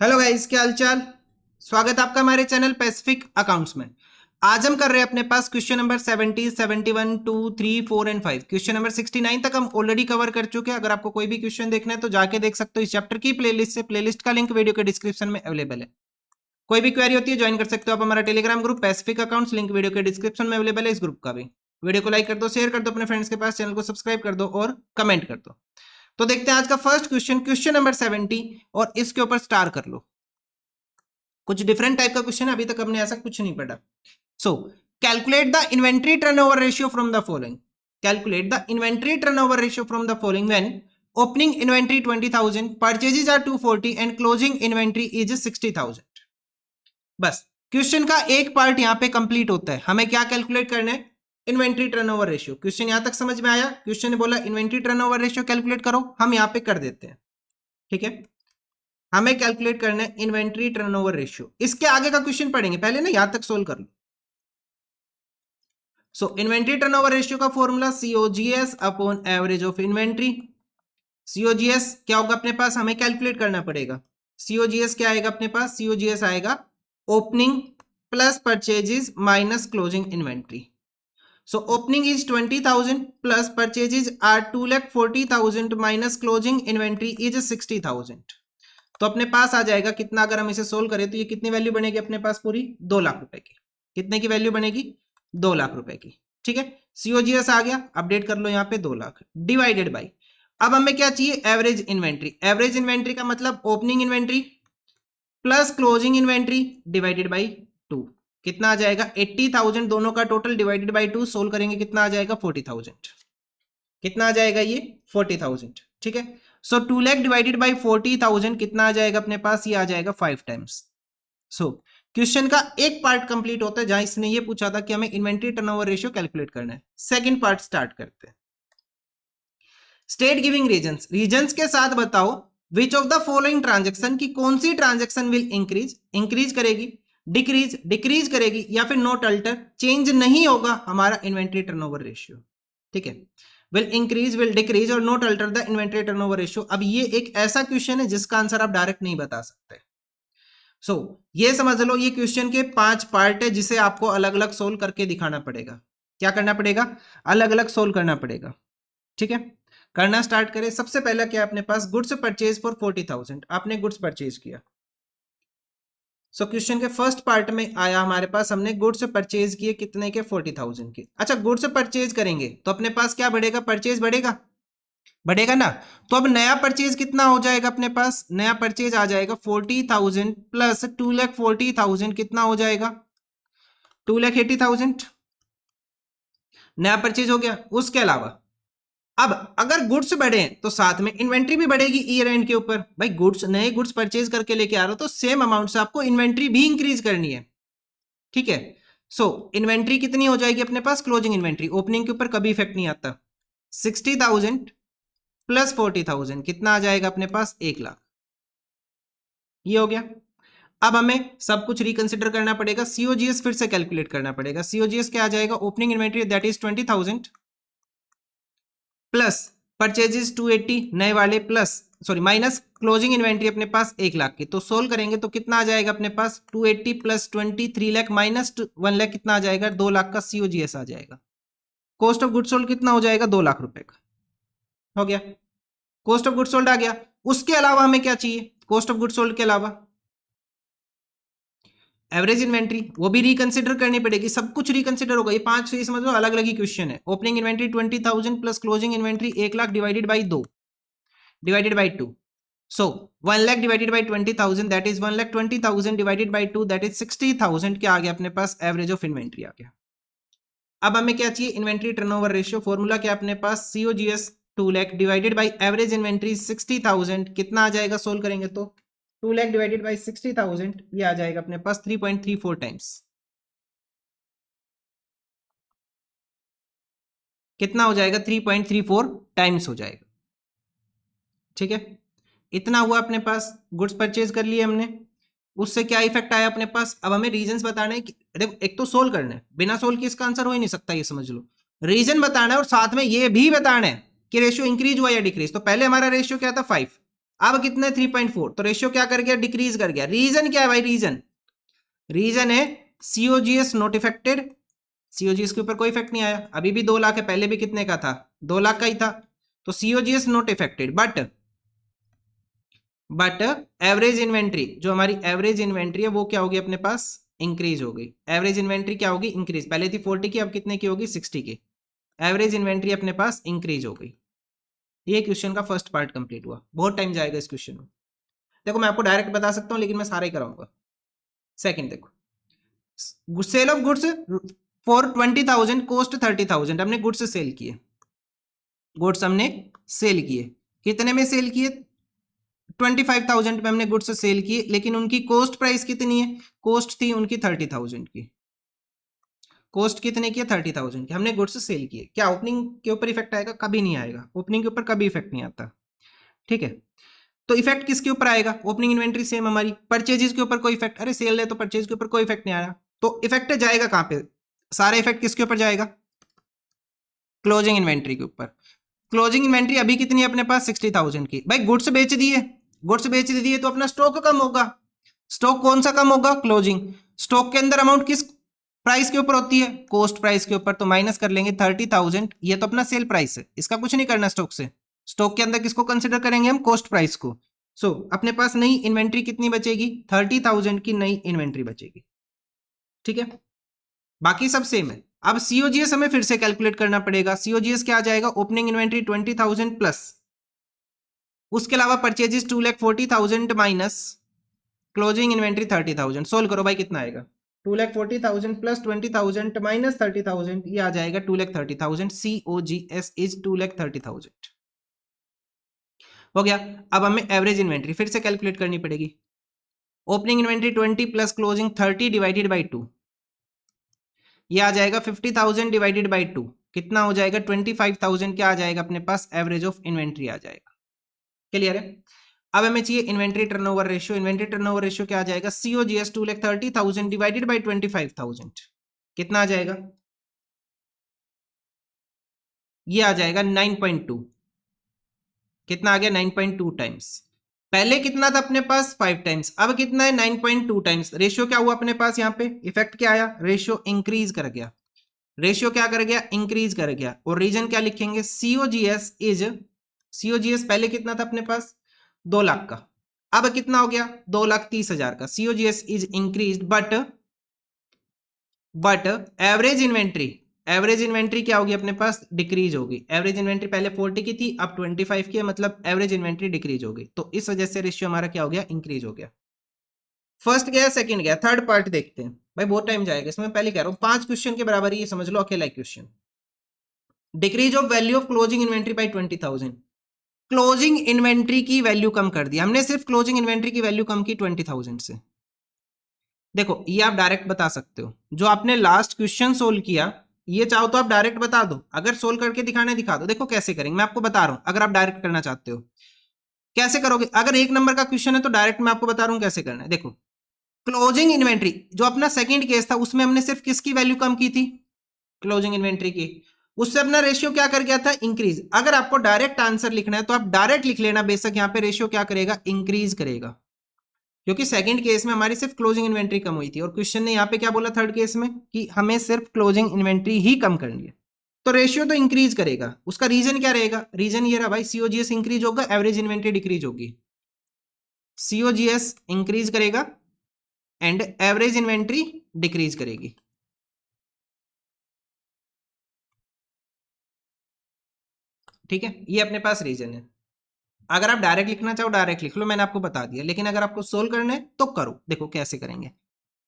Hello guys, क्या हालचाल। स्वागत है आपका हमारे चैनल पैसिफिक अकाउंट्स में। आज हम कर रहे हैं अपने पास question number 70, 71, 2, 3, 4 and 5। Question number 69 तक हम ऑलरेडी कवर कर चुके हैं। अगर आपको कोई भी क्वेश्चन देखना है तो जाके देख सकते हो इस चैप्टर की प्लेलिस्ट से। प्लेलिस्ट का लिंक वीडियो के डिस्क्रिप्शन में अवेलेबल है। कोई भी क्वेरी होती है ज्वाइन कर सकते हो आप हमारा Telegram group Pacific accounts, link video के डिस्क्रिप्शन में अवेलेबल है इस ग्रुप का भी। वीडियो को लाइक कर दो, शेयर कर दो अपने फ्रेंड्स के पास, चैनल को सब्सक्राइब कर दो और कमेंट कर दो। तो देखते हैं आज का फर्स्ट क्वेश्चन, क्वेश्चन नंबर 70, और इसके ऊपर स्टार कर लो। कुछ डिफरेंट टाइप का क्वेश्चन है, अभी तक हमने ऐसा कुछ नहीं पढ़ा। So calculate the inventory turnover ratio from the following. Calculate the inventory turnover ratio from the following when opening inventory 20,000, purchases are 240 and closing inventory is 60,000। बस क्वेश्चन का एक पार्ट यहां पे कंप्लीट होता है। हमें क्या कैलकुलेट करना है? Inventory turnover ratio. क्वेश्चन यहां तक समझ में आया? क्वेश्चन ने बोला इन्वेंट्री टर्नओवर रेशियो कैलकुलेट करो, हम यहां पे कर देते हैं। ठीक है, हमें कैलकुलेट करना है इन्वेंट्री टर्नओवर रेशियो। इसके आगे का क्वेश्चन पढ़ेंगे, पहले ना यहां तक सोल्व कर लो। सो इन्वेंट्री टर्नओवर रेशियो का formula COGS upon average of inventory. COGS क्या होगा अपने पास? हमें कैलकुलेट करना पड़ेगा। सीओजीएस क्या आएगा अपने पास? सीओजीएस आएगा opening plus purchases minus closing inventory. So opening is 20,000 plus purchases are 2,40,000 minus closing inventory is 60,000। तो अपने पास आ जाएगा कितना? अगर हम इसे सोल्व करें तो ये कितनी वैल्यू बनेगी अपने पास? पूरी 2 लाख रुपए की। कितने की वैल्यू बनेगी? 2 लाख रुपए की। ठीक है, सीओजीएस आ गया, अपडेट कर लो यहाँ पे 2 लाख डिवाइडेड बाई। अब हमें क्या चाहिए? Average inventory. एवरेज इन्वेंट्री का मतलब opening inventory plus closing inventory divided by 2। कितना आ जाएगा? 80,000 दोनों का टोटल डिवाइडेड बाई 2। सोल्व करेंगे कितना आ जाएगा? 40,000। कितना आ जाएगा ये? 40,000। ठीक है, सो 2 लाख डिवाइडेड बाई 40,000 कितना आ जाएगा अपने पास? ये आ जाएगा 5 टाइम्स। सो क्वेश्चन का एक पार्ट कंप्लीट होता है जहां इसने ये पूछा था कि हमें इन्वेंट्री टर्नओवर रेशियो कैलकुलेट करना है। सेकंड पार्ट स्टार्ट करते हैं। State giving reasons. रीजंस के साथ बताओ which of the following transaction की कौन सी ट्रांजेक्शन विल इंक्रीज, इंक्रीज करेगी, डिक्रीज, डिक्रीज करेगी, या फिर नॉट अल्टर, चेंज नहीं होगा हमारा इन्वेंट्री टर्नओवर रेशियो। ठीक है, will increase, will decrease और not alter the inventory turnover ratio। अब ये एक ऐसा क्वेश्चन है जिसका आंसर आप डायरेक्ट नहीं बता सकते। ये समझ लो ये क्वेश्चन के 5 पार्ट है जिसे आपको अलग अलग सोल्व करके दिखाना पड़ेगा। क्या करना पड़ेगा? अलग अलग सोल्व करना पड़ेगा। ठीक है, करना स्टार्ट करें। सबसे पहला क्या अपने पास? Goods purchase for 40,000। आपने गुड्स परचेज किया। क्वेश्चन के फर्स्ट पार्ट में आया हमारे पास, हमने गुड्स परचेज किए कितने के? 40,000 के। अच्छा, गुड्स परचेज करेंगे तो अपने पास क्या बढ़ेगा? परचेज बढ़ेगा, बढ़ेगा ना। तो अब नया परचेज कितना हो जाएगा अपने पास? नया परचेज आ जाएगा 40,000 प्लस 2,40,000 कितना हो जाएगा? 2,80,000 नया परचेज हो गया। उसके अलावा अब अगर गुड्स बढ़े तो साथ में इन्वेंट्री भी बढ़ेगी ईयर एंड के ऊपर। भाई गुड्स, नए गुड्स परचेज करके लेके आ रहा हो तो सेम अमाउंट से आपको इन्वेंट्री भी इंक्रीज करनी है। ठीक है, इन्वेंट्री कितनी हो जाएगी अपने पास? क्लोजिंग इन्वेंट्री, ओपनिंग के ऊपर कभी इफेक्ट नहीं आता। 60,000 प्लस 40,000 कितना आ जाएगा अपने पास? 1 लाख। ये हो गया। अब हमें सब कुछ रिकंसिडर करना पड़ेगा। सीओजीएस फिर से कैलकुलेट करना पड़ेगा। सीओजीएस क्या आ जाएगा? Opening inventory that is 20,000 plus purchases 280 नए वाले, plus sorry minus closing inventory अपने पास 1 लाख की। तो सोल्व करेंगे तो कितना आ जाएगा अपने पास? 280 प्लस 20 3 लाख माइनस 1 लाख कितना आ जाएगा? 2 लाख का सीओजीएस आ जाएगा। कॉस्ट ऑफ गुड सोल्ड कितना हो जाएगा? 2 लाख रुपए का। हो गया, कॉस्ट ऑफ गुड सोल्ड आ गया। उसके अलावा हमें क्या चाहिए? कॉस्ट ऑफ गुड सोल्ड के अलावा एवरेज इन्वेंट्री, वो भी रिकंसिडर करनी पड़ेगी। सब कुछ रिकंसिडर होगा। ये 5 से समझ लो अलग अलग ही क्वेश्चन है। Opening inventory 20,000 plus closing inventory 1 lakh divided by 2 divided by 2। So 1 lakh divided by 20,000 that is 1,20,000 divided by 2 that is 60,000। क्या आ गया अपने पास? एवरेज ऑफ इन्वेंट्री आ गया। अब हमें क्या चाहिए? Inventory turnover ratio. फॉर्मूला क्या अपने पास? COGS 2 lakh divided by average inventory 60,000 कितना आ जाएगा? सोल्व करेंगे तो 2 लाख डिवाइडेड बाई 60,000 ये आ जाएगा अपने पास 3.34 टाइम्स। कितना हो जाएगा? 3.34 टाइम्स हो जाएगा। ठीक है, इतना हुआ अपने पास। गुड्स परचेज कर लिए हमने, उससे क्या इफेक्ट आया अपने पास? अब हमें रीजंस बताने हैं। देखो एक तो सोल्व करना है, बिना सोल्व किए इसका आंसर हो ही नहीं सकता, ये समझ लो। रीजन बताना है और साथ में ये भी बताना है कि रेशियो इंक्रीज हुआ या डिक्रीज। तो पहले हमारा रेशियो क्या था? 5। अब कितना है 3.4, तो रेशियो क्या कर गया, डिक्रीज कर गया। रीजन क्या है भाई, रीजन है सीओजीएस नॉट इफेक्टेड, सीओजीएस के ऊपर कोई इफेक्ट नहीं आया, अभी भी 2 लाख है, पहले भी कितने का था, 2 लाख का ही था, तो COGS not affected, but average inventory, जो हमारी एवरेज इन्वेंट्री है वो क्या होगी अपने पास, इंक्रीज हो गई। एवरेज इन्वेंट्री क्या होगी, इंक्रीज, पहले थी 40 की, अब कितने की होगी, 60 की। एवरेज इन्वेंट्री अपने पास इंक्रीज हो गई। ये क्वेश्चन का फर्स्ट पार्ट कंप्लीट हुआ, बहुत टाइम जाएगा इस क्वेश्चन में। देखो मैं आपको डायरेक्ट बता सकता हूं, लेकिन मैं सारा ही कराऊंगा। सेकंड देखो, sale of goods for 20,000 cost 30,000, हमने गुड्स सेल किए, गुड्स हमने सेल किए, कितने में सेल किए, 25,000 में हमने गुड्स सेल किए, लेकिन उनकी कॉस्ट प्राइस कितनी है, कॉस्ट थी उनकी 30,000 की, कॉस्ट कितने की है, 30,000 की, हमने गुड्स सेल किए। क्या ओपनिंग के ऊपर इफेक्ट आएगा, कभी नहीं आएगा, ओपनिंग के ऊपर कभी इफेक्ट नहीं आता, ठीक है। तो इफेक्ट किसके ऊपर आएगा, ओपनिंग इन्वेंट्री सेम हमारी, परचेजेस के ऊपर कोई इफेक्ट, अरे सेल है तो परचेज के ऊपर कोई इफेक्ट नहीं आ रहा, तो इफेक्ट जाएगा कहां पे, सारा इफेक्ट किसके ऊपर जाएगा, क्लोजिंग इन्वेंट्री के ऊपर। क्लोजिंग इन्वेंट्री अभी कितनी है अपने पास, 60,000 की, भाई गुड्स बेच दिए, गुड्स बेच दिए तो अपना स्टॉक कम होगा, स्टॉक कौन सा कम होगा, क्लोजिंग। स्टॉक के अंदर अमाउंट किस प्राइस के ऊपर होती है, कॉस्ट प्राइस के ऊपर, तो माइनस कर लेंगे 30,000, ये तो अपना सेल प्राइस है, इसका कुछ नहीं करना स्टॉक से, स्टॉक के अंदर किसको कंसिडर करेंगे हम, कॉस्ट प्राइस को। सो अपने पास नई इन्वेंट्री कितनी बचेगी, 30,000 की नई इन्वेंट्री बचेगी, ठीक है, बाकी सब सेम है। अब सीओजीएस हमें फिर से कैलकुलेट करना पड़ेगा, सीओजीएस क्या आ जाएगा, ओपनिंग इन्वेंट्री 20,000 प्लस, उसके अलावा purchases 2,40,000 minus closing inventory 30,000, solve करो भाई कितना आएगा, 2,40,000 प्लस 20,000 माइनस 30,000, ये आ जाएगा 2,30,000, सीओजीएस इज 2,30,000, हो गया। अब हमें एवरेज इन्वेंट्री फिर से कैलकुलेट करनी पड़ेगी, opening inventory 20 plus closing 30 divided by 2, ये आ जाएगा 50,000 डिवाइडेड बाई 2, कितना हो जाएगा 25,000, क्या आ जाएगा अपने पास, एवरेज ऑफ इन्वेंट्री आ जाएगा, क्लियर है। अब हमें चाहिए inventory turnover ratio, inventory turnover ratio क्या आ जाएगा, सीओजीएस 2,30,000 डिवाइडेड बाई 25,000, कितना आ जाएगा, ये आ जाएगा 9.2, कितना आ गया 9.2 टाइम्स, पहले कितना था अपने पास 5 टाइम्स, अब कितना है 9.2 टाइम्स। रेशियो क्या हुआ अपने पास, यहाँ पे इफेक्ट क्या आया, रेशियो इंक्रीज कर गया, रेशियो क्या कर गया, इंक्रीज कर गया, और रीजन क्या लिखेंगे, सीओजीएस इज, सीओजीएस पहले कितना था अपने पास 2 लाख का, अब कितना हो गया 2,30,000 का, COGS is increase but average inventory, average inventory क्या होगी अपने पास, डिक्रीज होगी। एवरेज इन्वेंट्री पहले 40 की थी, अब 25 की है, मतलब एवरेज इन्वेंट्री डिक्रीज होगी, तो इस वजह से रेशियो हमारा क्या हो गया, इंक्रीज हो गया। फर्स्ट गया, सेकंड गया, थर्ड पार्ट देखते हैं, भाई बहुत टाइम जाएगा इसमें, पहले कह रहा हूं 5 क्वेश्चन के बराबर, ये समझ लो अकेला question. Decrease of value of closing inventory by 20,000, closing inventory की वैल्यू कम कर दी हमने, सिर्फ क्लोजिंग इन्वेंट्री की वैल्यू कम की 20,000 से। देखो ये आप डायरेक्ट बता सकते हो, जो आपने लास्ट क्वेश्चन सोल्व किया, ये चाहो तो आप डायरेक्ट बता दो, अगर सोल्व करके दिखाना है दिखा दो। देखो कैसे करेंगे, मैं आपको बता रहा हूं, अगर आप डायरेक्ट करना चाहते हो कैसे करोगे, अगर 1 नंबर का क्वेश्चन है तो डायरेक्ट मैं आपको बता रहा हूं कैसे करना है। देखो क्लोजिंग इन्वेंट्री, जो अपना सेकंड केस था उसमें हमने सिर्फ किसकी वैल्यू कम की थी, क्लोजिंग इन्वेंट्री की, उससे अपना रेशियो क्या कर गया था, इंक्रीज। अगर आपको डायरेक्ट आंसर लिखना है तो आप डायरेक्ट लिख लेना, बेशक यहाँ पे रेशियो क्या करेगा, इंक्रीज करेगा, क्योंकि सेकंड केस में हमारी सिर्फ क्लोजिंग इन्वेंट्री कम हुई थी, और क्वेश्चन ने यहाँ पे क्या बोला थर्ड केस में, कि हमें सिर्फ क्लोजिंग इन्वेंट्री ही कम करनी है, तो रेशियो तो इंक्रीज करेगा। उसका रीजन क्या रहेगा, रीजन ये रहा भाई, सीओजीएस इंक्रीज होगा, एवरेज इन्वेंट्री डिक्रीज होगी, सीओजीएस इंक्रीज करेगा एंड एवरेज इन्वेंट्री डिक्रीज करेगी, ठीक है, ये अपने पास रीजन है। अगर आप डायरेक्ट लिखना चाहो डायरेक्ट लिख लो, मैंने आपको बता दिया, लेकिन अगर आपको सोल्व करना है तो करो। देखो कैसे करेंगे,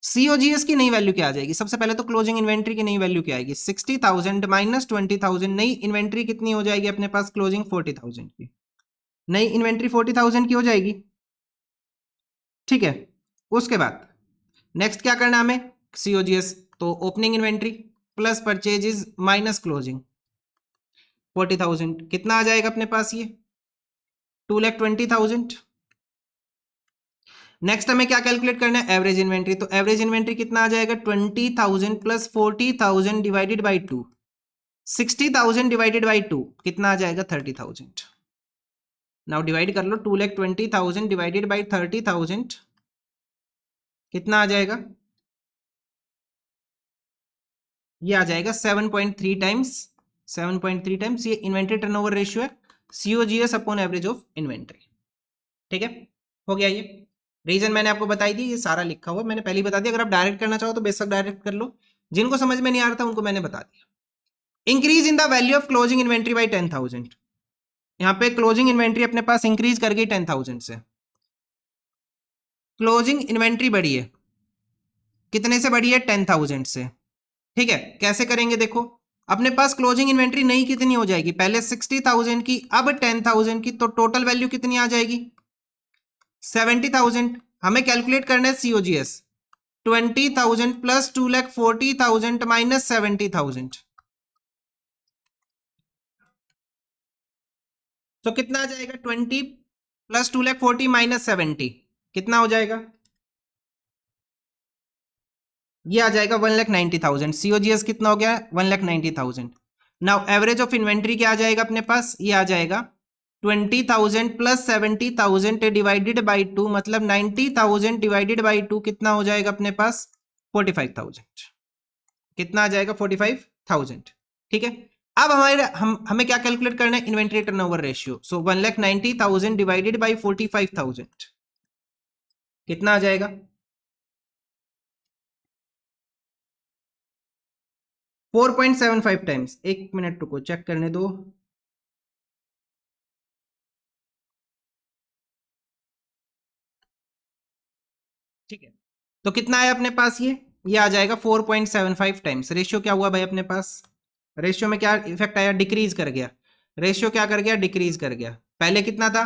सीओजीएस की नई वैल्यू क्या आ जाएगी, सबसे पहले तो क्लोजिंग इन्वेंट्री की नई वैल्यू क्या आएगी, 60,000 माइनस 20,000, नई इन्वेंट्री कितनी हो जाएगी अपने पास, क्लोजिंग 40,000 की, नई इन्वेंट्री 40,000 की हो जाएगी, ठीक है। उसके बाद नेक्स्ट क्या करना हमें, सीओजीएस, तो opening inventory plus purchases minus closing 40,000, कितना आ जाएगा अपने पास, ये 2,20,000। नेक्स्ट हमें क्या कैलकुलेट करना है, एवरेज इन्वेंट्री, तो एवरेज इन्वेंट्री कितना आ जाएगा 20,000 plus 40,000 divided by 2, 60,000 divided by 2 कितना आ जाएगा 30,000, नाउ डिवाइड कर लो, 2,20,000 डिवाइडेड बाई 30,000 कितना आ जाएगा? ये आ जाएगा 7.3 टाइम्स। 7.3 टाइम्स ये इन्वेंट्री टर्नओवर रेशियो है, COGS upon average of inventory. ठीक है, हो गया। ये रीजन मैंने आपको बताई दी, ये सारा लिखा हुआ मैंने पहले ही बता दिया। अगर आप डायरेक्ट करना चाहो तो बेशक डायरेक्ट कर लो, जिनको समझ में नहीं आ रहा था उनको मैंने बता दिया। Increase in the value of closing inventory by 10,000। यहाँ पे क्लोजिंग इन्वेंट्री अपने पास इंक्रीज कर गई 10,000 से। क्लोजिंग इन्वेंट्री बढ़ी है, कितने से बढ़ी है? 10,000 से। ठीक है, कैसे करेंगे देखो, अपने पास क्लोजिंग इन्वेंट्री नई कितनी हो जाएगी? पहले 60,000 की, अब 10,000 की, तो टोटल वैल्यू कितनी आ जाएगी? 70,000। हमें कैलकुलेट करना है सीओजीएस। 20,000 प्लस 2,40,000 माइनस 70,000, तो कितना आ जाएगा? 20 प्लस 2,40,000 माइनस 70 कितना हो जाएगा? ये आ जाएगा 1,90,000। सीओजीएस कितना हो गया? 1,90,000। नाउ एवरेज ऑफ इन्वेंट्री क्या आ जाएगा अपने पास? ये आ जाएगा 20,000 प्लस 70,000 डिवाइडेड बाई 2, मतलब 90,000 डिवाइडेड बाई 2 कितना हो जाएगा अपने पास? 45,000। कितना आ जाएगा? 45,000। ठीक है, अब हमें क्या कैलकुलेट करना है? Inventory turnover ratio. So 1,90,000 divided by 45,000 कितना आ जाएगा? 4.75 टाइम्स। एक मिनट रुको, चेक करने दो। ठीक है, तो कितना है अपने पास? ये आ जाएगा 4.75 टाइम्स। रेशियो क्या हुआ भाई अपने पास? रेशियो में क्या इफेक्ट आया? डिक्रीज कर गया। रेशियो क्या कर गया? डिक्रीज कर गया। पहले कितना था?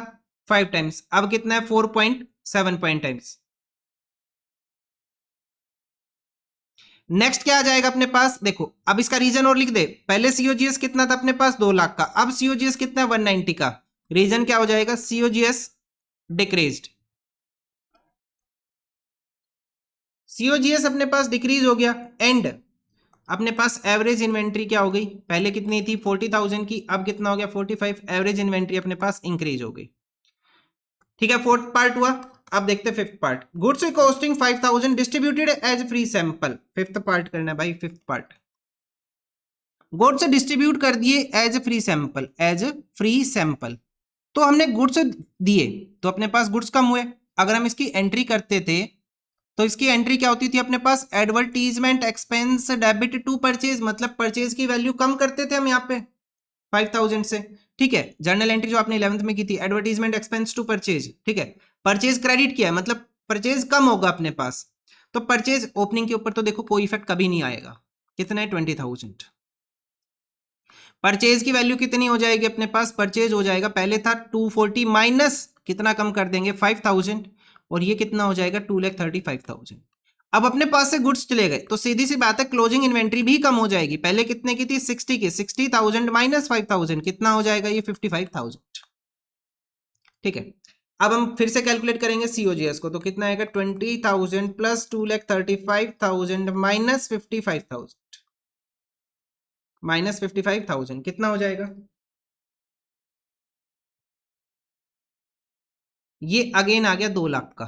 5 टाइम्स, अब कितना है? 4.7 टाइम्स। नेक्स्ट क्या आ जाएगा अपने पास? देखो, अब इसका रीजन और लिख दे। पहले सीओजीएस कितना था अपने पास? 2 लाख का, अब सीओजीएस कितना है? 190 का। रीजन क्या हो जाएगा? COGS decreased. सीओजीएस अपने पास डिक्रीज हो गया, एंड अपने पास एवरेज इन्वेंट्री क्या हो गई? पहले कितनी थी? 40,000 की, अब कितना हो गया? 45। एवरेज इन्वेंट्री अपने पास इंक्रीज हो गई। ठीक है, फोर्थ पार्ट हुआ। अब देखते हैं fifth part. Goods costing 5,000 distributed as free sample. Fifth part करना है भाई, फिफ्थ पार्ट। गुड्स डिस्ट्रीब्यूट कर दिए as free sample, as free sample. तो हमने गुड्स दिए तो अपने पास गुड्स कम हुए। अगर हम इसकी एंट्री करते थे तो इसकी एंट्री क्या होती थी अपने पास? Advertisement expense debit to purchase, मतलब परचेज की वैल्यू कम करते थे हम यहाँ पे 5,000 से। ठीक है, जर्नल एंट्री जो आपने 11th में की थी, एडवर्टीजमेंट एक्सपेंस टू परचेज। ठीक है, परचेज क्रेडिट किया है, मतलब परचेज कम होगा अपने पास। तो परचेज ओपनिंग के ऊपर तो देखो कोई इफेक्ट कभी नहीं आएगा। कितना है? 20,000। परचेज की वैल्यू कितनी हो जाएगी अपने पास? परचेज हो जाएगा, पहले था 240 माइनस कितना कम कर देंगे? 5,000, और ये कितना हो जाएगा? 2,35,000। अब अपने पास से गुड्स चले गए तो सीधी सी बात है, क्लोजिंग इन्वेंट्री भी कम हो जाएगी। पहले कितने की थी? 60 की। 60,000 माइनस 5,000 कितना हो जाएगा? ये 55,000। ठीक है, अब हम फिर से कैलकुलेट करेंगे सीओजीएस को, तो कितना आएगा? 20,000 प्लस 2,35,000 माइनस 55,000, माइनस 55,000 कितना हो जाएगा? ये अगेन आ गया 2 लाख का।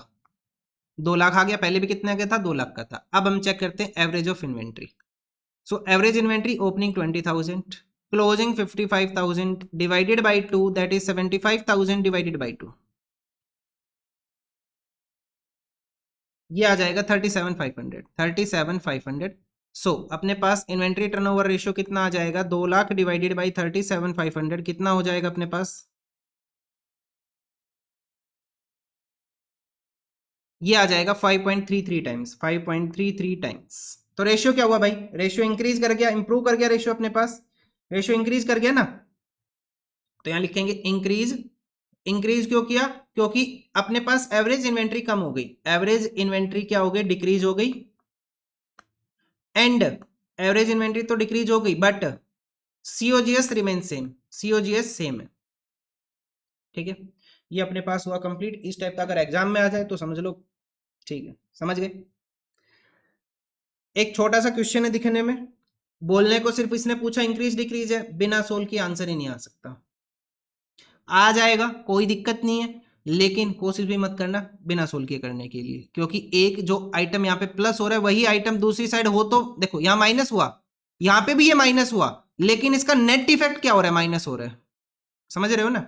2 लाख आ गया, पहले भी कितने आ गया था? 2 लाख का था। अब हम चेक करते हैं average of inventory. So average inventory opening 20,000, closing 55,000 divided by 2, that is 75,000 divided by 2, ये आ जाएगा 37,500। 37,500। सो अपने पास इन्वेंट्री टर्नओवर रेशियो कितना आ जाएगा? 2 लाख डिवाइडेड बाई 37,500 कितना हो जाएगा अपने पास? ये आ जाएगा 5.33 टाइम्स। 5.33 टाइम्स। तो रेशियो क्या हुआ भाई? रेशियो इंक्रीज कर गया, इंप्रूव कर गया रेशियो अपने पास। रेशियो इंक्रीज कर गया ना, तो यहां लिखेंगे इंक्रीज। इंक्रीज क्यों किया? क्योंकि अपने पास एवरेज इन्वेंट्री कम हो गई। एवरेज इन्वेंट्री क्या हो गई? डिक्रीज हो गई। एंड एवरेज इन्वेंट्री तो डिक्रीज हो गई, but COGS remain same. COGS same है। ठीक है, ये अपने पास हुआ कंप्लीट। इस टाइप का अगर एग्जाम में आ जाए तो समझ लो ठीक है, समझ गए। एक छोटा सा क्वेश्चन है दिखने में, बोलने को सिर्फ इसने पूछा इंक्रीज डिक्रीज है, बिना सोल्व की आंसर ही नहीं आ सकता। आ जाएगा, कोई दिक्कत नहीं है, लेकिन कोशिश भी मत करना बिना सोल्व किए करने के लिए, क्योंकि एक जो आइटम यहाँ पे प्लस हो रहा है वही आइटम दूसरी साइड हो तो देखो यहाँ माइनस हुआ, यहाँ पे भी ये माइनस हुआ, लेकिन इसका नेट इफेक्ट क्या हो रहा है, माइनस हो रहा है। समझ रहे हो ना,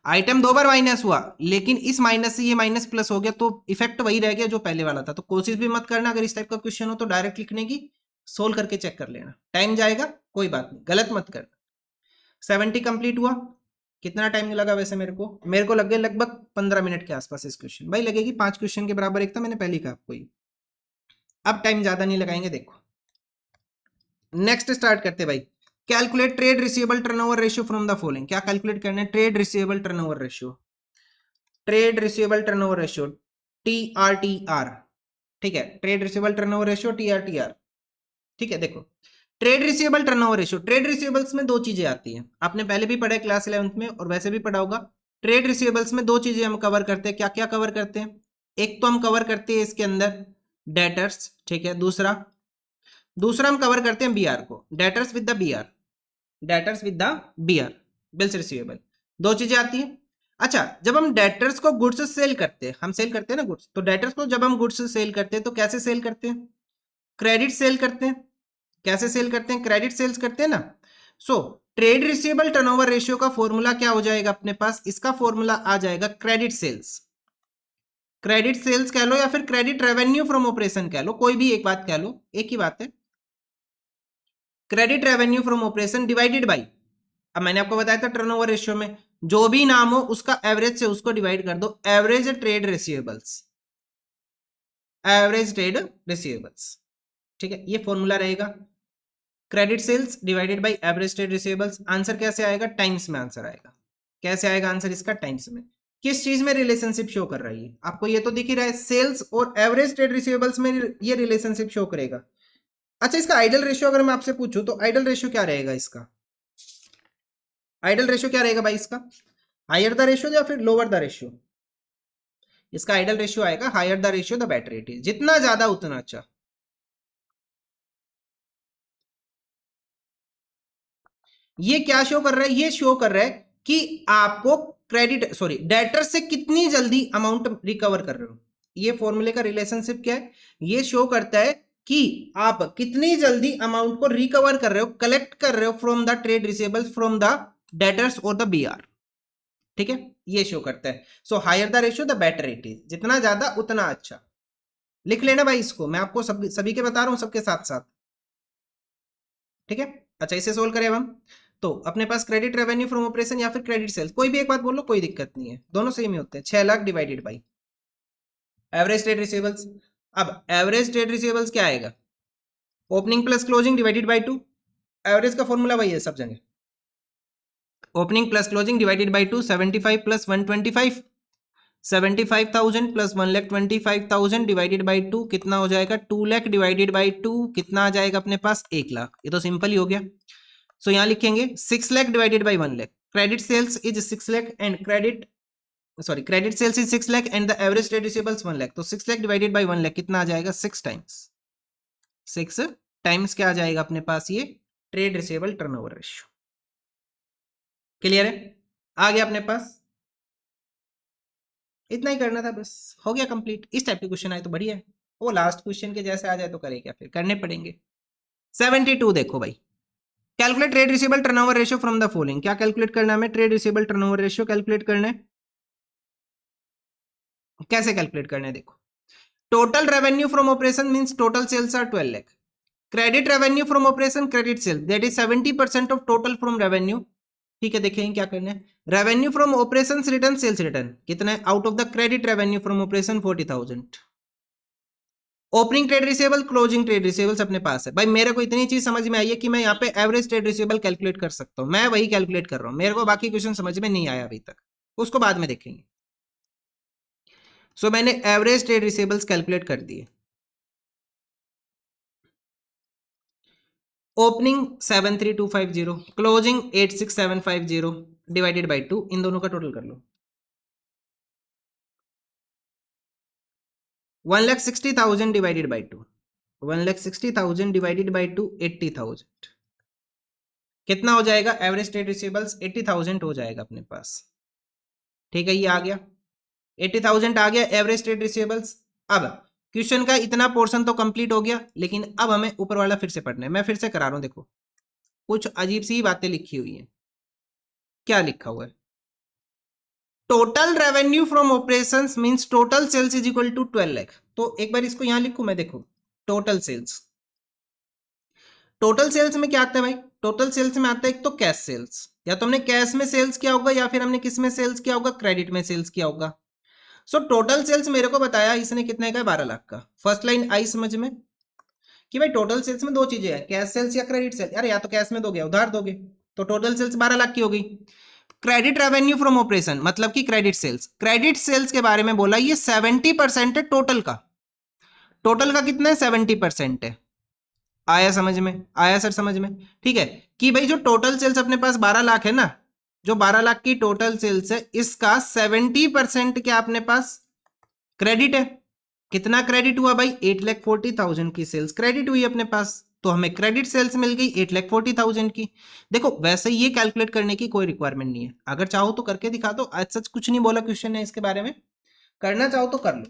आइटम दो बार माइनस हुआ लेकिन इस माइनस से ये माइनस प्लस हो गया, तो इफेक्ट वही रह गया जो पहले वाला था। तो कोशिश भी मत करना, अगर इस टाइप का क्वेश्चन हो तो डायरेक्ट लिखने की, सोल्व करके चेक कर लेना, टाइम जाएगा कोई बात नहीं, गलत मत करना। 70 कंप्लीट हुआ। कितना टाइम लगा वैसे मेरे को लग गए लगभग 15 मिनट के आसपास इस क्वेश्चन, भाई लगेगी 5 क्वेश्चन के बराबर एक था, मैंने पहले कहा आपको ही। अब टाइम ज्यादा नहीं लगाएंगे, देखो नेक्स्ट स्टार्ट करते भाई। Calculate trade receivable turnover ratio from the following. क्या कैलकुलेट करना है, trade receivable turnover ratio, trade receivable turnover ratio TRTR, ठीक है, trade receivable turnover ratio TRTR, ठीक है। देखो trade receivable turnover ratio, trade receivables में दो चीजें आती हैं, आपने पहले भी पढ़ा है क्लास 11th में और वैसे भी पढ़ा होगा। ट्रेड रिसीवेबल्स में दो चीजें हम कवर करते हैं, क्या क्या कवर करते हैं, एक तो हम कवर करते हैं इसके अंदर डेटर्स, ठीक है, दूसरा हम कवर करते हैं बीआर को, debtors with the BR, debtors with the BR, bills receivable, दो चीजें आती हैं। अच्छा, जब हम डेटर्स को गुड्स सेल करते हैं, हम सेल करते हैं ना गुड्स, तो डेटर्स को जब हम गुड्स सेल करते हैं तो कैसे सेल करते हैं, क्रेडिट सेल करते हैं। कैसे सेल करते हैं, क्रेडिट सेल्स करते हैं ना। So trade receivable turnover ratio का फॉर्मूला क्या हो जाएगा अपने पास, इसका फॉर्मूला आ जाएगा क्रेडिट सेल्स, क्रेडिट सेल्स कह लो या फिर क्रेडिट रेवेन्यू फ्रॉम ऑपरेशन कह लो, कोई भी एक बात कह लो, एक ही बात है। Credit revenue from operation divided by, अब मैंने आपको बताया था टर्नओवर रेशियो में जो भी नाम हो उसका एवरेज से उसको डिवाइड कर दो, average trade receivables, average trade receivables, ठीक है, ये फॉर्मूला रहेगा। Credit sales divided by average trade receivables, answer कैसे आएगा, टाइम्स में आंसर आएगा। कैसे आएगा आंसर इसका, टाइम्स में। किस चीज में रिलेशनशिप शो कर रही है आपको, ये तो दिख ही रहा है, सेल्स और एवरेज ट्रेड रिसीवेबल्स में ये रिलेशनशिप शो करेगा। अच्छा, इसका आइडल रेशियो अगर मैं आपसे पूछूं तो आइडल रेशियो क्या रहेगा इसका, आइडल रेशियो क्या रहेगा भाई इसका, हायर द रेशियो या फिर लोअर द रेशियो, इसका आइडल रेशियो आएगा higher the ratio the better it is, जितना ज्यादा उतना अच्छा। ये क्या शो कर रहा है, ये शो कर रहा है कि आपको क्रेडिट सॉरी डेटर से कितनी जल्दी अमाउंट रिकवर कर रहे हो। ये फॉर्मूले का रिलेशनशिप क्या है, ये शो करता है कि आप कितनी जल्दी अमाउंट को रिकवर कर रहे हो, कलेक्ट कर रहे हो from the trade receivables from the debtors और द बीआर, ठीक है, ये शो करता है। So higher the ratio the better it is, जितना ज्यादा उतना अच्छा। लिख लेना भाई इसको, मैं आपको सभी के बता रहा हूं सबके साथ साथ, ठीक है। अच्छा, इसे सोल्व करें अब हम, तो अपने पास क्रेडिट रेवेन्यू फ्रॉम ऑपरेशन या फिर क्रेडिट सेल्स, कोई भी एक बात बोलो, कोई दिक्कत नहीं है, दोनों सेम ही होते हैं। 6 lakh divided by average trade receivables. अब एवरेज ट्रेड रिसीवेबल्स क्या आएगा, opening plus closing divided by 2, average का फॉर्मूला वही है सब जगह, opening plus closing divided by 2, 75 plus 125, 75,000 plus 1,25,000 divided by 2 कितना हो जाएगा, 2 लाख डिवाइडेड बाई 2 कितना आ जाएगा अपने पास, 1 लाख। ये तो सिंपल ही हो गया। सो यहां लिखेंगे 6 lakh divided by 1 lakh, credit sales is 6 lakh and credit sales is 6 lakh and the average trade receivables 1 lakh, तो 6 लाख डिवाइडेड बाई 1 लाख कितना आ जाएगा, 6 टाइम्स, 6 टाइम्स क्या आ जाएगा अपने पास, ये trade receivable turnover ratio. Clear है, आ गया अपने पास, इतना ही करना था बस, हो गया कंप्लीट। इस टाइप के क्वेश्चन आए तो बढ़िया है, वो लास्ट क्वेश्चन के जैसे आ जाए तो करे क्या, फिर करने पड़ेंगे। 72 देखो भाई, calculate trade receivable turnover ratio from the following. क्या कैलकुलेट करना है हमें, trade receivable turnover ratio calculate करना है। कैसे कैलकुलेट करना है, देखो total revenue from operation means total sales are 12 lakh, credit revenue from operation credit sale that is 70% of total from revenue, ठीक है। देखेंगे क्या करना है, revenue from operation return sales return कितना है, out of the credit revenue from operation 40,000, opening trade receivable closing trade receivables अपने पास है। भाई मेरे को इतनी चीज समझ में आई है कि मैं यहाँ पे एवरेज ट्रेड रिसीवेबल कैलकुलेट कर सकता हूँ, मैं वही कैलकुलेट कर रहा हूँ, मेरे को बाकी क्वेश्चन समझ में नहीं आया अभी तक, उसको बाद में देखेंगे। सो मैंने एवरेज ट्रेड रिसीवेबल्स कैलकुलेट कर दिए, ओपनिंग 73250 क्लोजिंग 86750 डिवाइडेड बाई 2, इन दोनों का टोटल कर लो, 1,60,000 डिवाइडेड बाई 2, 1,60,000 डिवाइडेड बाई 2, 80,000, कितना हो जाएगा, एवरेज ट्रेड रिसीवेबल्स 80,000 हो जाएगा अपने पास। ठीक है, ये आ गया 80,000 आ गया एवरेज ट्रेड रिसीवेबल्स। अब क्वेश्चन का इतना पोर्शन तो कंप्लीट हो गया, लेकिन अब हमें ऊपर वाला फिर से पढ़ना है। मैं फिर से करा रहा हूं, देखो कुछ अजीब सी बातें लिखी हुई हैं। क्या लिखा हुआ है, total revenue from operations means total sales is equal to 12 lakh. तो एक बार इसको यहां लिखूं मैं, देखो टोटल सेल्स, टोटल सेल्स में क्या आता है भाई, टोटल सेल्स में आता है एक तो कैश सेल्स, या तो हमने कैश में सेल्स किया होगा या फिर हमने किस में सेल्स किया होगा, क्रेडिट में सेल्स किया होगा। सो टोटल सेल्स मेरे को बताया इसने कितने का, 12 लाख का। फर्स्ट लाइन आई समझ में कि भाई टोटल सेल्स में दो चीजें हैं, कैश सेल्स या क्रेडिट सेल्स। यार या तो कैश में दोगे उधार दोगे, तो टोटल सेल्स 12 लाख की हो गई। क्रेडिट रेवेन्यू फ्रॉम ऑपरेशन मतलब कि क्रेडिट सेल्स, क्रेडिट सेल्स के बारे में बोला ये 70% है टोटल का। टोटल का कितना है, 70% है। आया समझ में, आया सर समझ में। ठीक है कि भाई जो टोटल सेल्स अपने पास 12 लाख है ना, जो 12 लाख की टोटल सेल्स है, इसका 70% क्या अपने पास क्रेडिट है। कितना क्रेडिट हुआ भाई, 8,40,000 की सेल्स क्रेडिट हुई अपने पास, तो हमें क्रेडिट सेल्स मिल गई 8,40,000 की। देखो वैसे ये कैलकुलेट करने की कोई रिक्वायरमेंट नहीं है, अगर चाहो तो करके दिखा दो, आज सच कुछ नहीं बोला क्वेश्चन है इसके बारे में, करना चाहो तो कर लो।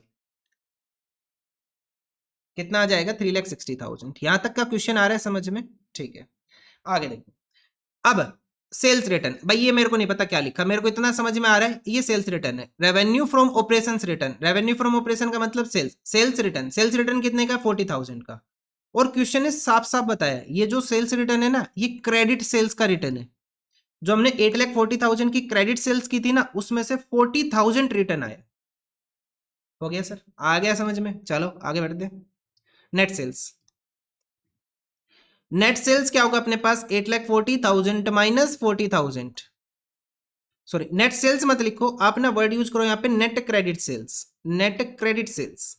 कितना आ जाएगा, 3,60,000। यहां तक का क्वेश्चन आ रहा है समझ में, ठीक है आगे देखो। अब सेल्स रिटर्न, भाई ये मेरे को नहीं पता क्या लिखा, मेरे को इतना समझ में आ रहा है ये सेल्स रिटर्न है। Revenue from operations return, revenue from operation का मतलब sales, sales return, sales return कितने का, 40,000 का। और क्वेश्चन ने साफ साफ बताया ये जो सेल्स रिटर्न है ना, ये क्रेडिट सेल्स का रिटर्न है। जो हमने 8,40,000 की क्रेडिट सेल्स की थी ना, उसमें से 40,000 रिटर्न आया। हो गया सर, आ गया समझ में, चलो आगे बढ़ते हैं। नेट सेल्स, नेट सेल्स क्या होगा अपने पास, 8,40,000 माइनस 40,000, सॉरी नेट सेल्स मत लिखो आप ना, वर्ड यूज करो यहां पे net credit sales. Net credit sales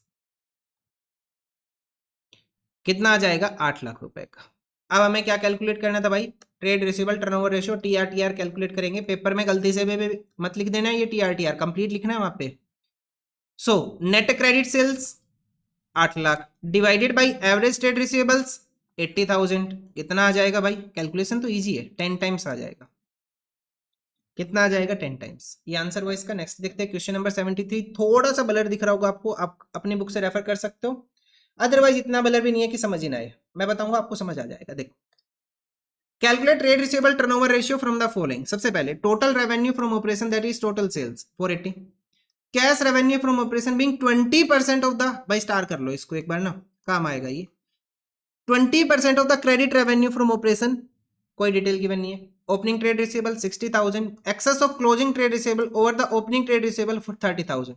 कितना आ जाएगा, 8 लाख रुपए का। अब हमें क्या कैलकुलेट करना था भाई, trade receivable turnover ratio TR calculate करेंगे। पेपर में गलती से भी मत लिख देना ये टीआर कंप्लीट लिखना है वहां पे। So net credit sales 8 lakh divided by average trade receivables 80,000, कितना आ जाएगा भाई, कैलकुलेशन तो इजी है, 10 टाइम्स आ जाएगा। कितना आ जाएगा, 10 टाइम्स। ये आंसर हुआ इसका। नेक्स्ट देखते हैं क्वेश्चन नंबर 73। थोड़ा सा ब्लर दिख रहा होगा आपको, आप अपनी बुक से रेफर कर सकते हो, अदरवाइज इतना ब्लर भी नहीं है कि समझ ही ना आए, मैं बताऊंगा आपको समझ आ जाएगा। देखो calculate trade receivable turnover ratio from the following. सबसे पहले total revenue from operation that is total sales 480, cash revenue from operation being 20% of the, भाई स्टार कर लो इसको एक बार ना, काम आएगा ये। 20% of the credit revenue from operation, कोई डिटेल गिवन नहीं है। Opening trade receivable 60,000, excess of closing trade receivable over the opening trade receivable for 30,000।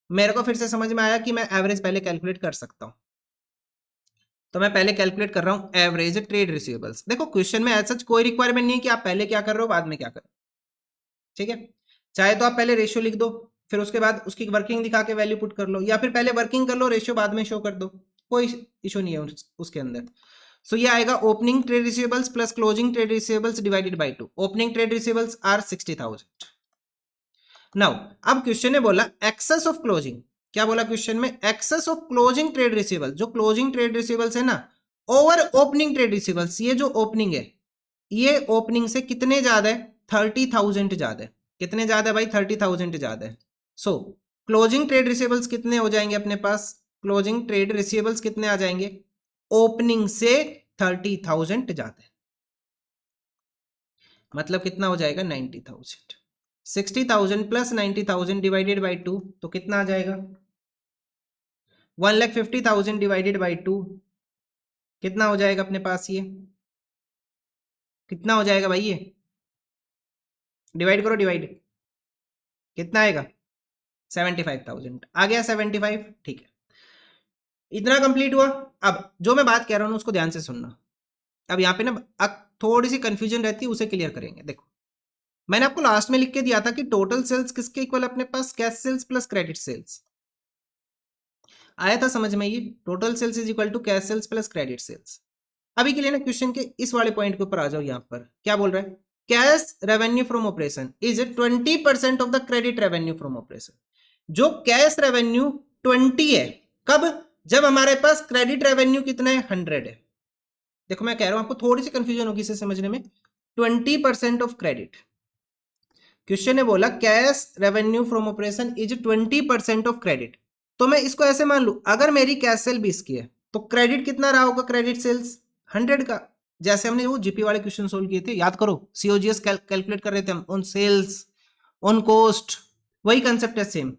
मेरे को फिर से समझ में आया कि मैं एवरेज पहले कैलकुलेट कर सकता हूं, तो मैं पहले कैलकुलेट कर रहा हूं एवरेज ट्रेड रिसीवेबल्स। देखो क्वेश्चन में ऐसा कोई रिक्वायरमेंट नहीं है कि आप पहले क्या कर रहे हो बाद में क्या कर रहे हो, ठीक है। चाहे तो आप पहले रेशियो लिख दो, फिर उसके बाद उसकी वर्किंग दिखा के वैल्यू पुट कर लो, या फिर पहले वर्किंग कर लो रेशियो बाद में शो कर दो, कोई इशू नहीं है उसके अंदर। सो ये आएगा opening trade receivables plus closing trade receivables divided by 2। Opening trade receivables are 60,000। Now अब क्वेश्चन ने बोला एक्सेस ऑफ क्लोजिंग, क्या बोला क्वेश्चन में, excess of closing trade receivable, जो क्लोजिंग ट्रेड रिसीवेबल्स है ना ओवर ओपनिंग ट्रेड रिसीवेबल्स, ये जो ओपनिंग है ये ओपनिंग से कितने ज्यादा है, 30,000 ज्यादा है। कितने ज्यादा है भाई, 30,000 ज्यादा है। सो क्लोजिंग ट्रेड रिसीवेबल्स कितने हो जाएंगे अपने पास, क्लोजिंग ट्रेड रिसीवेबल्स कितने आ जाएंगे, ओपनिंग से 30,000 ज्यादा है, मतलब कितना हो जाएगा 90,000। 60,000 प्लस 90,000 डिवाइडेड बाई 2, तो कितना आ जाएगा 1,50,000 डिवाइडेड बाई 2, कितना हो जाएगा अपने पास, ये कितना हो जाएगा भाई, ये डिवाइड करो, डिवाइड कितना आएगा 75,000 आ गया, 75, ठीक है। इतना कंप्लीट हुआ। अब जो मैं बात कह रहा हूं उसको ध्यान से सुनना। अब यहाँ पे ना थोड़ी सी कंफ्यूजन रहती है, उसे क्लियर करेंगे। देखो मैंने आपको लास्ट में लिख के दिया था कि टोटल सेल्स किसके इक्वल अपने पास, cash sales plus credit sales. आया था समझ में, ये total sales is equal to cash sales plus credit sales. अभी के लिए ना क्वेश्चन के इस वाले पॉइंट के ऊपर आ जाओ। यहाँ पर क्या बोल रहा है, cash revenue from operation is 20% of the credit revenue from operation. जो कैश रेवेन्यू 20 है, कब, जब हमारे पास क्रेडिट रेवेन्यू कितना है, 100 है। देखो मैं कह रहा हूं आपको थोड़ी सी कंफ्यूजन होगी इसे समझने में। 20% ऑफ क्रेडिट। क्वेश्चन ने बोला cash revenue from operation is 20% of credit. तो मैं इसको ऐसे मान लू, अगर मेरी कैश सेल 20 की है तो क्रेडिट कितना रहा होगा, क्रेडिट सेल्स 100 का। जैसे हमने वो जीपी वाले क्वेश्चन सोल्व किए थे, याद करो, सीओजीएस कैलकुलेट कर रहे थे हम ऑन सेल्स, ऑन कॉस्ट, वही कंसेप्ट है सेम।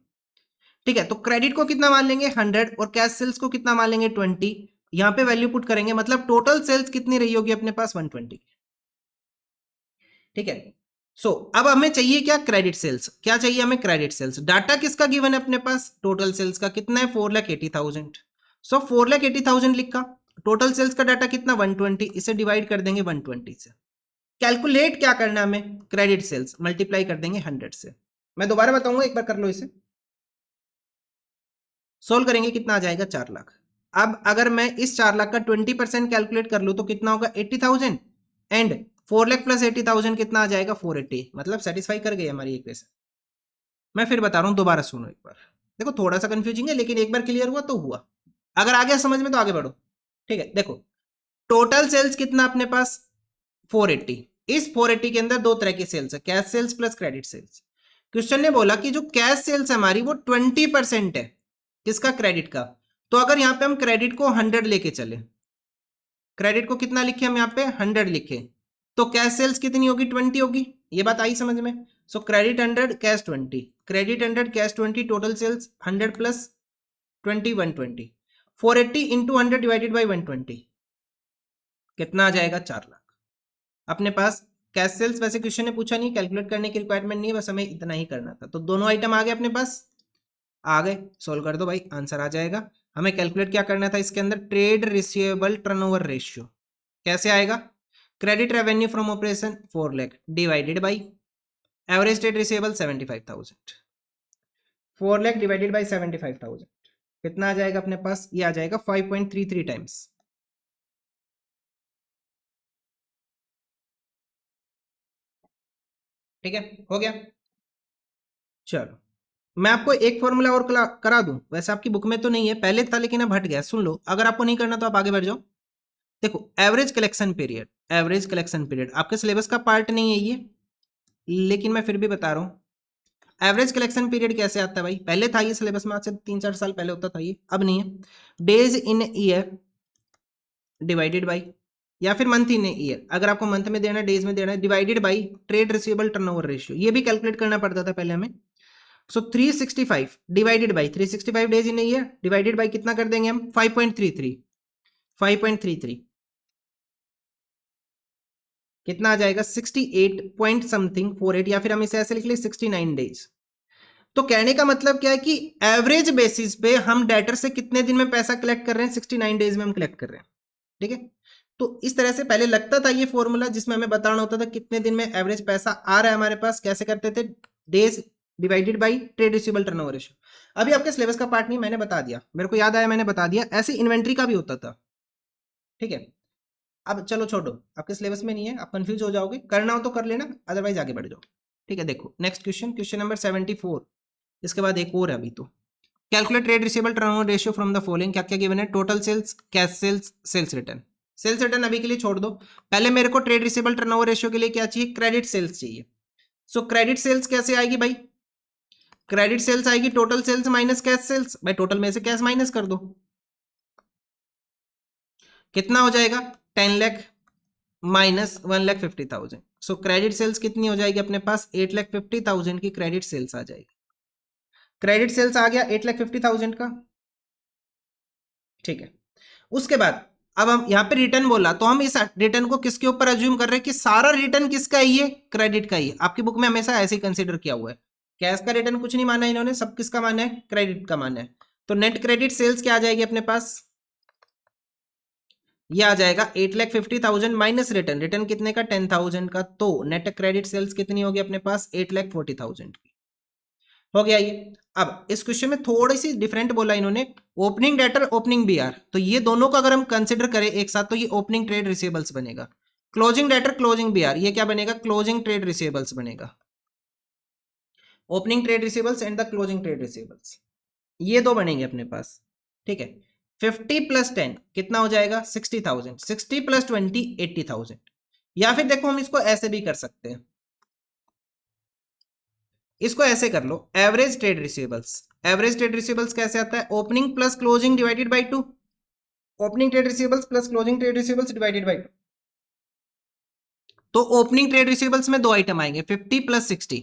ठीक है, तो क्रेडिट को कितना मान लेंगे 100 और कैश सेल्स को कितना मान लेंगे 20। यहां पे वैल्यू पुट करेंगे, मतलब टोटल सेल्स कितनी रही होगी अपने पास 120। ठीक है, सो अब हमें चाहिए क्या, क्रेडिट सेल्स। क्या चाहिए हमें, क्रेडिट सेल्स। डाटा किसका गिवन है अपने पास, टोटल सेल्स का। कितना है 4,80,000। सो 4,80,000 लिखा। टोटल सेल्स का डाटा कितना 120, इसे डिवाइड कर देंगे 120 से। कैलकुलेट क्या करना है हमें, क्रेडिट सेल्स मल्टीप्लाई कर देंगे 100 से। मैं दोबारा बताऊंगा, एक बार कर लो इसे। सोल्व करेंगे, कितना आ जाएगा 4 लाख। अब अगर मैं इस 4 लाख का 20% कैलकुलेट कर लूं तो कितना होगा 80,000 एंड 4 लाख प्लस 80,000 कितना आ जाएगा 480। मतलब सेटिस्फाई कर गई हमारी इक्वेशन। मैं फिर बता रहा हूं, दोबारा सुनो एक बार। देखो थोड़ा सा कंफ्यूजिंग है, लेकिन एक बार क्लियर हुआ तो हुआ। अगर आ गया समझ में तो आगे बढ़ो। ठीक है, देखो टोटल सेल्स कितना अपने पास 480। इस 480 के अंदर दो तरह की सेल्स है, cash sales plus credit sales. Question ने बोला कि जो कैश सेल्स हमारी वो 20% है, किसका, क्रेडिट का। तो अगर यहां पे हम क्रेडिट को 100 लेके चले, क्रेडिट को कितना लिखे हम यहाँ पे 100 लिखे, तो कैश सेल्स कितनी होगी 20 होगी। ये बात आई समझ में। So credit 100 cash 20, credit 100 cash 20, total sales 100 plus 20 120। 480 into 100 divided by 120 कितना आ जाएगा 4 लाख अपने पास। कैश सेल्स वैसे क्वेश्चन ने पूछा नहीं, कैलकुलेट करने की रिक्वायरमेंट नहीं है, बस हमें इतना ही करना था। तो दोनों आइटम आ गए अपने पास, आ गए, सोल्व कर दो भाई, आंसर आ जाएगा। हमें कैलकुलेट क्या करना था इसके अंदर, ट्रेड रिसीवेबल टर्नओवर रेशियो। कैसे आएगा, credit revenue from operation 4 lakh divided by average trade receivable 75,000। 4 lakh divided by 75,000 कितना आ जाएगा अपने पास, ये आ जाएगा 5.33 टाइम्स। ठीक है, हो गया। चलो मैं आपको एक फॉर्मूला और करा दूं, वैसे आपकी बुक में तो नहीं है, पहले था लेकिन अब हट गया, सुन लो। अगर आपको नहीं करना तो आप आगे बढ़ जाओ। देखो average collection period, average collection period आपके सिलेबस का पार्ट नहीं है ये, लेकिन मैं फिर भी बता रहा हूं। एवरेज कलेक्शन पीरियड कैसे आता है भाई, पहले था ये सिलेबस में, आज से 3-4 साल पहले होता था ये, अब नहीं है। Days in year divided by, या फिर मंथ इन ईयर, अगर आपको मंथ में देना है डेज में देना है, divided by trade receivable turnover ratio. ये भी कैलकुलेट करना पड़ता था पहले हमें। सो 365 divided by 365 days in year divided by कितना कर देंगे हम 5.33, 5.33 कितना आ जाएगा 68 पॉइंट समथिंग 48, या फिर हम इसे ऐसे लिख ले 69 डेज। तो कहने का मतलब क्या है कि एवरेज बेसिस पे हम डेटर से कितने दिन में पैसा कलेक्ट कर रहे हैं, 69 डेज में हम कलेक्ट कर रहे हैं। ठीक है, तो इस तरह से पहले लगता था ये फॉर्मूला, जिसमें हमें बताना होता था कितने दिन में एवरेज पैसा आ रहा है हमारे पास। कैसे करते थे, days divided by trade receivable turnover ratio. अभी आपके सिलेबस का पार्ट नहीं, मैंने बता दिया, मेरे को याद आया मैंने बता दिया। ऐसे इन्वेंट्री का भी होता था। ठीक है, अब चलो छोड़ो, आपके सिलेबस में नहीं है, आप कंफ्यूज हो जाओगे, करना हो तो कर लेना, अदरवाइज आगे बढ़ जाओ। ठीक है, देखो नेक्स्ट क्वेश्चन, क्वेश्चन नंबर 74। इसके बाद एक और है अभी तो। Calculate trade receivable turnover ratio from the following. क्या क्या गिवन है, total sales, cash sales, sales return. Sales return अभी के लिए छोड़ दो, पहले मेरे को ट्रेड रिसीवेबल टर्नओवर रेशियो के लिए क्या चाहिए, क्रेडिट सेल्स चाहिए। सो क्रेडिट सेल्स कैसे आएगी भाई, क्रेडिट सेल्स आएगी total sales minus cash sales. भाई टोटल में से कैश माइनस कर दो, कितना हो जाएगा 10 lakh minus 1,50,000। So credit sales कितनी हो जाएगी अपने पास 8,50,000 की क्रेडिट सेल्स आ जाएगी। क्रेडिट सेल्स आ गया 8,50,000 का। ठीक है, उसके बाद अब हम यहाँ पे रिटर्न बोला, तो हम इस रिटर्न को किसके ऊपर अज्यूम कर रहे हैं कि सारा रिटर्न किसका है, ये क्रेडिट का ही है। आपकी बुक में हमेशा ऐसे ही कंसीडर किया हुआ है, कैश का रिटर्न कुछ नहीं माना इन्होंने, सब किसका माना है, क्रेडिट का माना है। तो नेट क्रेडिट सेल्स क्या आ जाएगी अपने पास, ये आ जाएगा 8,50,000 माइनस रिटर्न, रिटर्न कितने का 10,000 का, तो नेट क्रेडिट सेल्स कितनी होगी अपने पास 8,40,000 की। हो गया ये। अब इस क्वेश्चन में थोड़ी सी डिफरेंट बोला इन्होंने, ओपनिंग डेटर ओपनिंग बीआर, तो ये दोनों का अगर हम कंसिडर करें एक साथ तो ये ओपनिंग ट्रेड रिसीवेबल्स बनेगा। क्लोजिंग डेटर क्लोजिंग बीआर, ये क्या बनेगा, क्लोजिंग ट्रेड रिसीवेबल्स बनेगा। Opening trade receivables and the closing trade receivables, ये दो बनेंगे अपने पास। ठीक है, 50 प्लस 10 कितना हो जाएगा 60,000, 60 प्लस 20 80,000। या फिर देखो हम इसको ऐसे भी कर सकते हैं, इसको ऐसे कर लो, average trade receivables. Average trade receivables कैसे आता है, opening plus closing divided by 2, opening trade receivables plus closing trade receivables divided by 2। तो ओपनिंग ट्रेड रिसीवेबल्स में दो आइटम आएंगे, 50 प्लस 60,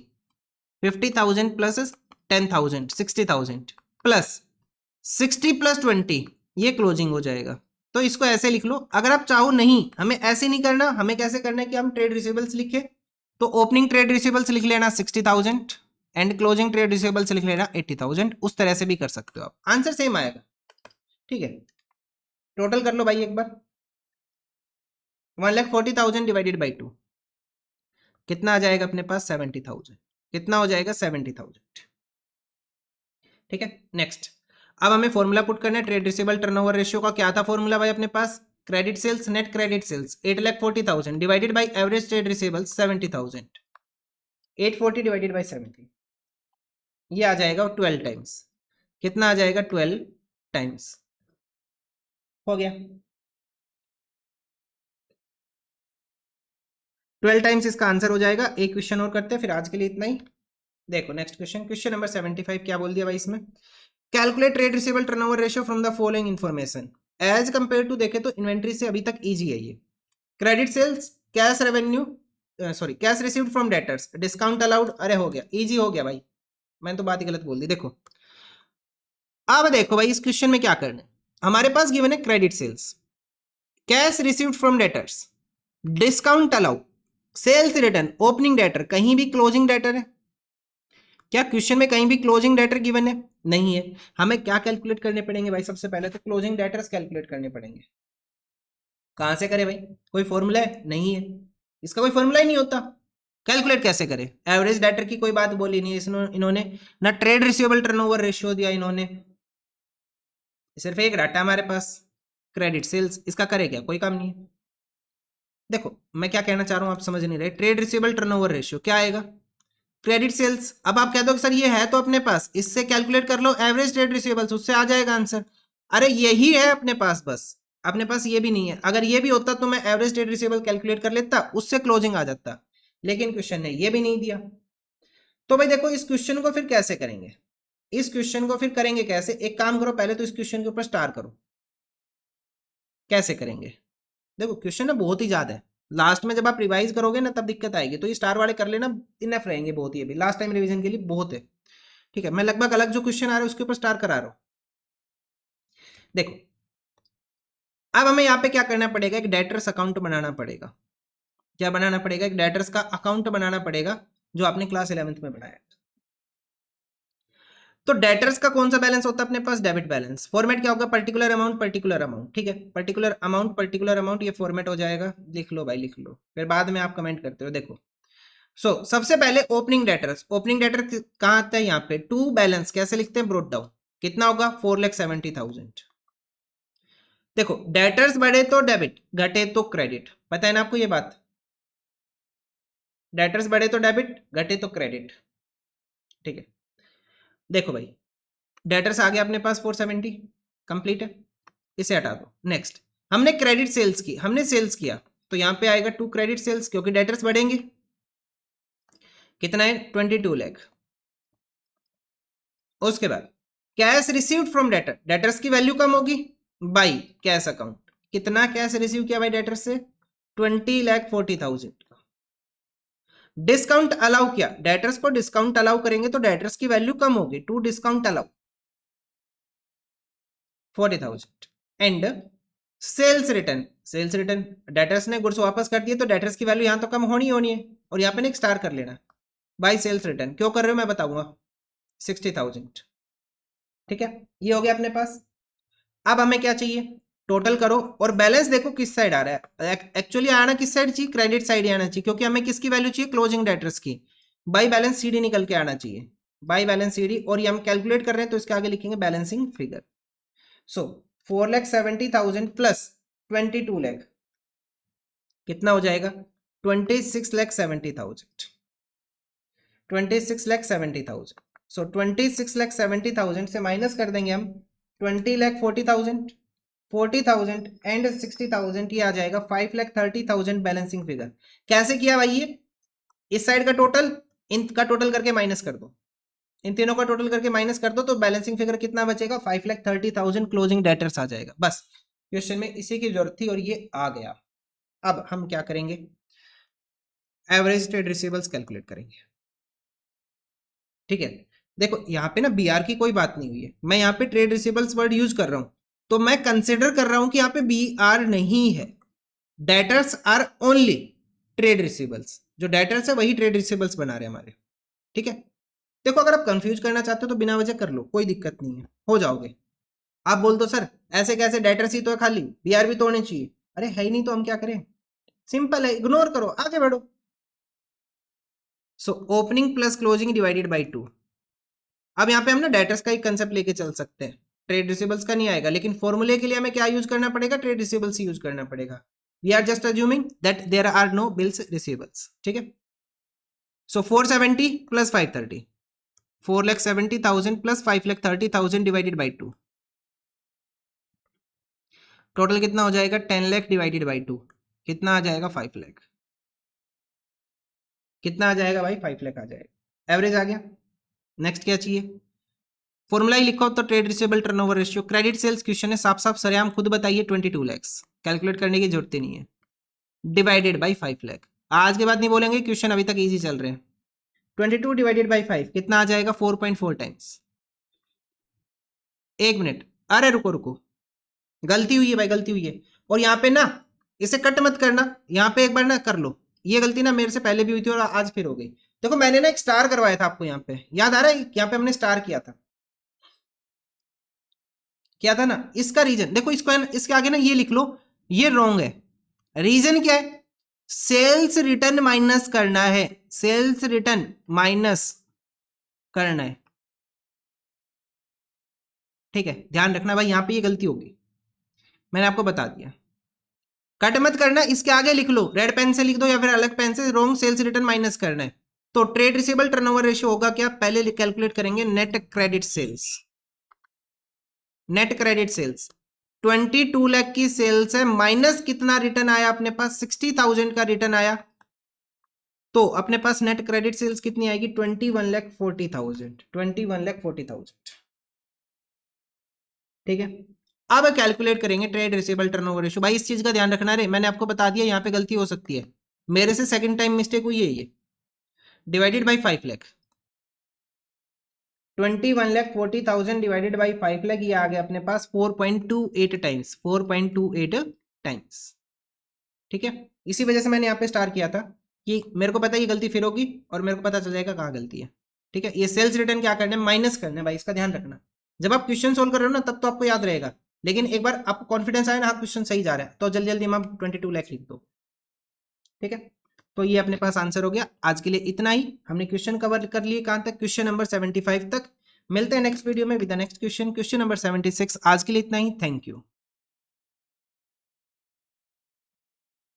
50,000 प्लस 10,000, 60,000 प्लस 60 प्लस 20, ये क्लोजिंग हो जाएगा। तो इसको ऐसे लिख लो। अगर आप चाहो नहीं, हमें ऐसे नहीं करना, हमें कैसे करना है कि हम ट्रेड रिसीवेबल्स लिखे, तो ओपनिंग ट्रेड रिसीवेबल्स लिख लेना 60,000 एंड क्लोजिंग ट्रेड रिसीवेबल्स लिख लेना 80,000। उस तरह से भी कर सकते हो आप, आंसर सेम आएगा। ठीक है, टोटल कर लो भाई एक बार, 1,40,000 डिवाइडेड बाई 2 कितना आ जाएगा अपने पास, 70,000। कितना हो जाएगा, 70,000। ठीक है, नेक्स्ट। अब हमें फॉर्मूला पुट करना है ट्रेड रिसीवेबल टर्नओवर रेशियो का। क्या था फॉर्मूला भाई अपने पास, credit sales net credit sales 8,40,000 divided by average trade receivable 70,000, 840 divided by 70, ये आ जाएगा 12 टाइम्स। कितना आ जाएगा, 12 टाइम्स। हो गया, 12 टाइम्स इसका आंसर हो जाएगा। एक क्वेश्चन और करते हैं, फिर आज के लिए इतना ही। देखो नेक्स्ट क्वेश्चन, क्वेश्चन नंबर 75 क्या बोल दिया भाई इसमें, calculate trade receivable turnover ratio from the following information. As compare to देखे तो इन्वेंट्री से अभी तक इजी है ये। Credit sales, cash revenue, sorry cash received from debtors, discount allowed, अरे हो गया, इजी हो गया भाई, मैंने तो बात ही गलत बोल दी। देखो अब देखो भाई इस क्वेश्चन में क्या करना है, हमारे पास गिवन है credit sales, cash received from debtors, discount allow, sales return, opening debtor, कहीं भी क्लोजिंग डेटर है क्या, क्वेश्चन में कहीं भी क्लोजिंग डेटर गिवन है नहीं है। हमें क्या कैलकुलेट करने पड़ेंगे भाई, सबसे पहले तो क्लोजिंग डेटर्स कैलकुलेट करने पड़ेंगे। कहां से करें भाई, कोई फॉर्मूला है नहीं है, इसका कोई फॉर्मूला ही नहीं होता, कैलकुलेट कैसे करें। एवरेज डेटर की कोई बात बोली नहीं है इन्होंने, ना ट्रेड रिसीवेबल टर्नओवर रेशियो दिया इन्होंने, सिर्फ एक डाटा हमारे पास क्रेडिट सेल्स, इसका करे क्या, कोई काम नहीं है। देखो मैं क्या कहना चाह रहा हूं आप समझ नहीं रहे, ट्रेड रिसीवेबल टर्नओवर रेशियो क्या आएगा, क्रेडिट सेल्स। अब आप कह दो सर ये है तो अपने पास, इससे कैलकुलेट कर लो एवरेज ट्रेड रिसीवेबल्स, उससे आ जाएगा आंसर। अरे यही है अपने पास, बस अपने पास ये भी नहीं है। अगर ये भी होता तो मैं एवरेज ट्रेड रिसीवेबल कैलकुलेट कर लेता, उससे क्लोजिंग आ जाता, लेकिन क्वेश्चन ने ये भी नहीं दिया। तो भाई देखो इस क्वेश्चन को फिर कैसे करेंगे, इस क्वेश्चन को फिर करेंगे कैसे, एक काम करो पहले तो इस क्वेश्चन के ऊपर स्टार करो। कैसे करेंगे, देखो क्वेश्चन ना बहुत ही ज्यादा है, लास्ट में जब आप रिवाइज करोगे ना तब दिक्कत आएगी, तो ये स्टार वाले कर लेना, इनफ रहेंगे बहुत ही, अभी लास्ट टाइम रिवीजन के लिए बहुत है। ठीक है, मैं लगभग अलग जो क्वेश्चन आ रहे हैं उसके ऊपर स्टार करा रहा हूं। देखो अब हमें यहाँ पे क्या करना पड़ेगा, एक डेटर्स अकाउंट बनाना पड़ेगा। क्या बनाना पड़ेगा, एक डेटर्स का अकाउंट बनाना पड़ेगा, जो आपने क्लास 11th में बनाया। तो डेटर्स का कौन सा बैलेंस होता है अपने पास, डेबिट बैलेंस। फॉर्मेट क्या होगा, पर्टिकुलर अमाउंट पर्टिकुलर अमाउंट। ठीक है, पर्टिकुलर अमाउंट, ये फॉर्मेट हो जाएगा, लिख लो भाई लिख लो, फिर बाद में आप कमेंट करते हो। देखो सबसे पहले ओपनिंग डेटर्स, ओपनिंग डेटर कहां आता है, यहाँ पे टू बैलेंस कैसे लिखते हैं, ब्रोट डाउन, कितना होगा 4,70,000। देखो डेटर्स बढ़े तो डेबिट, घटे तो क्रेडिट, पता है ना आपको ये बात, डेटर्स बढ़े तो डेबिट, घटे तो क्रेडिट। ठीक है, देखो भाई डेटर्स आ गया अपने पास 470, कंप्लीट है, इसे हटा दो। नेक्स्ट हमने क्रेडिट सेल्स की, हमने सेल्स किया, तो यहां पे आएगा टू क्रेडिट सेल्स, क्योंकि डेटर्स बढ़ेंगे, कितना है 22 लाख। उसके बाद cash received from debtor, debtors की वैल्यू कम होगी बाई कैश अकाउंट, कितना कैश रिसीव किया भाई डेटर्स से, 20,40,000। डिस्काउंट अलाउ किया, डेटर्स को डिस्काउंट अलाउ करेंगे तो डेटर्स की वैल्यू कम होगी, to discount allow 40,000। And sales return, sales return debtors ने गुड्स वापस कर दिए तो डेटर्स की वैल्यू यहां तो कम होनी होनी है, और यहां पे एक स्टार कर लेना, बाई सेल्स रिटर्न क्यों कर रहे हो मैं बताऊंगा, 60,000। ठीक है, ये हो गया अपने पास। अब हमें क्या चाहिए, टोटल करो और बैलेंस देखो किस साइड आ रहा है, एक्चुअली आना किस साइड चाहिए, क्रेडिट साइड ही आना चाहिए, क्योंकि हमें किसकी वैल्यू चाहिए, क्लोजिंग डेटर्स की। बाई बैलेंस सीडी निकल के आना चाहिए, बाई बैलेंस सीडी, और ये हम कैलकुलेट कर रहे हैं तो इसके आगे लिखेंगे बैलेंसिंग फिगर। सो 4,70,000 प्लस 22 लाख कितना हो जाएगा, 26,70,000, 26,70,000। सो 26,70,000 से माइनस कर देंगे हम 20,40,000, 40,000 एंड 60,000, ये आ जाएगा 5,30,000 बैलेंसिंग फिगर। कैसे किया भाई? ये इस साइड का टोटल इनका टोटल करके माइनस कर दो, इन तीनों का टोटल करके माइनस कर दो, तो बैलेंसिंग फिगर कितना बचेगा? 5,30,000 क्लोजिंग डेटर्स आ जाएगा। बस क्वेश्चन में इसी की जरूरत थी और ये आ गया। अब हम क्या करेंगे? एवरेज ट्रेड रिसीवेबल्स कैलकुलेट करेंगे। ठीक है, देखो यहाँ पे ना बीआर की कोई बात नहीं हुई है, मैं यहाँ पे ट्रेड रिसीवेबल्स वर्ड यूज कर रहा हूं, तो मैं कंसिडर कर रहा हूं कि यहाँ पे बीआर नहीं है, debtors are only trade receivables. जो डेटर्स है वही ट्रेड रिसीवेबल्स बना रहे हैं हमारे। ठीक है, देखो अगर आप कंफ्यूज करना चाहते हो तो बिना वजह कर लो, कोई दिक्कत नहीं है, हो जाओगे। आप बोल दो सर ऐसे कैसे, डेटर्स ही तो है खाली, बीआर भी तो होने चाहिए। अरे है ही नहीं तो हम क्या करें? सिंपल है, इग्नोर करो, आगे बढ़ो। So opening plus closing divided by 2। अब यहाँ पे हम ना डेटर्स का ही कंसेप्ट लेके चल सकते हैं, ट्रेड रिसीवेबल्स का नहीं आएगा, लेकिन फॉर्मूले के लिए हमें क्या यूज करना पड़ेगा? ट्रेड रिसीवेबल्स यूज करना पड़ेगा। We are just assuming that there are no bills receivables. ठीक है, so 470 plus 530, 4,70,000 plus 5,30,000 divided by 2, total कितना हो जाएगा? 10 लाख डिवाइडेड बाई 2, कितना आ जाएगा? 5 लाख। कितना आ जाएगा भाई? 5 लाख आ जाएगा। एवरेज आ गया। नेक्स्ट क्या चाहिए? फॉर्मूला ही लिखो तो trade receivable turnover ratio, credit sales question है, साफ साफ सरेआम खुद बताइए, 22 लाख, कैलकुलेट करने की जरूरत ही नहीं है, डिवाइडेड बाई 5 लाख। आज के बाद नहीं बोलेंगे, क्वेश्चन अभी तक इजी चल रहे हैं। 22 डिवाइडेड बाई 5 कितना आ जाएगा? 4.4 टाइम्स। एक मिनट, अरे रुको रुको, गलती हुई है भाई, गलती हुई है। और यहाँ पे ना इसे कट मत करना, यहाँ पे एक बार ना कर लो, ये गलती ना मेरे से पहले भी हुई थी और आज फिर हो गई। देखो मैंने ना एक स्टार करवाया था आपको, यहाँ पे याद आ रहा है? यहाँ पे हमने स्टार किया था ना, इसका रीजन देखो, इसको इसके आगे ना ये लिख लो, ये रॉन्ग है। रीजन क्या है? सेल्स रिटर्न माइनस करना है, सेल्स रिटर्न माइनस करना है। ठीक है, ध्यान रखना भाई, यहां पे ये गलती होगी, मैंने आपको बता दिया। कट मत करना, इसके आगे लिख लो, रेड पेन से लिख दो या फिर अलग पेन से, रॉन्ग, सेल्स रिटर्न माइनस करना है। तो ट्रेड रिसीवेबल टर्नओवर रेशियो होगा क्या? पहले कैलकुलेट करेंगे net credit sales. Net credit sales 22 lakh की सेल्स है, माइनस कितना रिटर्न आया अपने पास? 60,000 का रिटर्न आया, तो अपने पास नेट क्रेडिट सेल्स कितनी आएगी? 21,40,000, 21,40,000। ठीक है, अब कैलकुलेट करेंगे ट्रेड रिसीवेबल टर्नओवर रेशियो। भाई इस चीज का ध्यान रखना रे, मैंने आपको बता दिया यहाँ पे गलती हो सकती है, मेरे से सेकंड टाइम मिस्टेक हुई है ये। Divided by 5 lakh, 21,40,000 divided by 5 lakh, ये आ गया अपने पास 4.28 टाइम्स, 4.28 टाइम्स। ठीक है, इसी वजह से मैंने यहाँ पे स्टार किया था कि मेरे को पता है ये गलती फिर होगी और मेरे को पता चल जाएगा कहाँ गलती है। ठीक है, ये सेल्स रिटर्न क्या करना है? माइनस करना है भाई, इसका ध्यान रखना। जब आप क्वेश्चन सोल्व कर रहे हो ना तब तो आपको याद रहेगा, लेकिन एक बार आपको कॉन्फिडेंस आए ना, हाँ क्वेश्चन सही जा रहा है, तो जल्दी जल्दी हम 22 लाख लिख दो। ठीक है, तो ये अपने पास आंसर हो गया। आज के लिए इतना ही, हमने क्वेश्चन कवर कर लिए, कहां तक? क्वेश्चन नंबर 75 तक। मिलते हैं नेक्स्ट वीडियो में with the next question, question number 76। आज के लिए इतना ही, थैंक यू।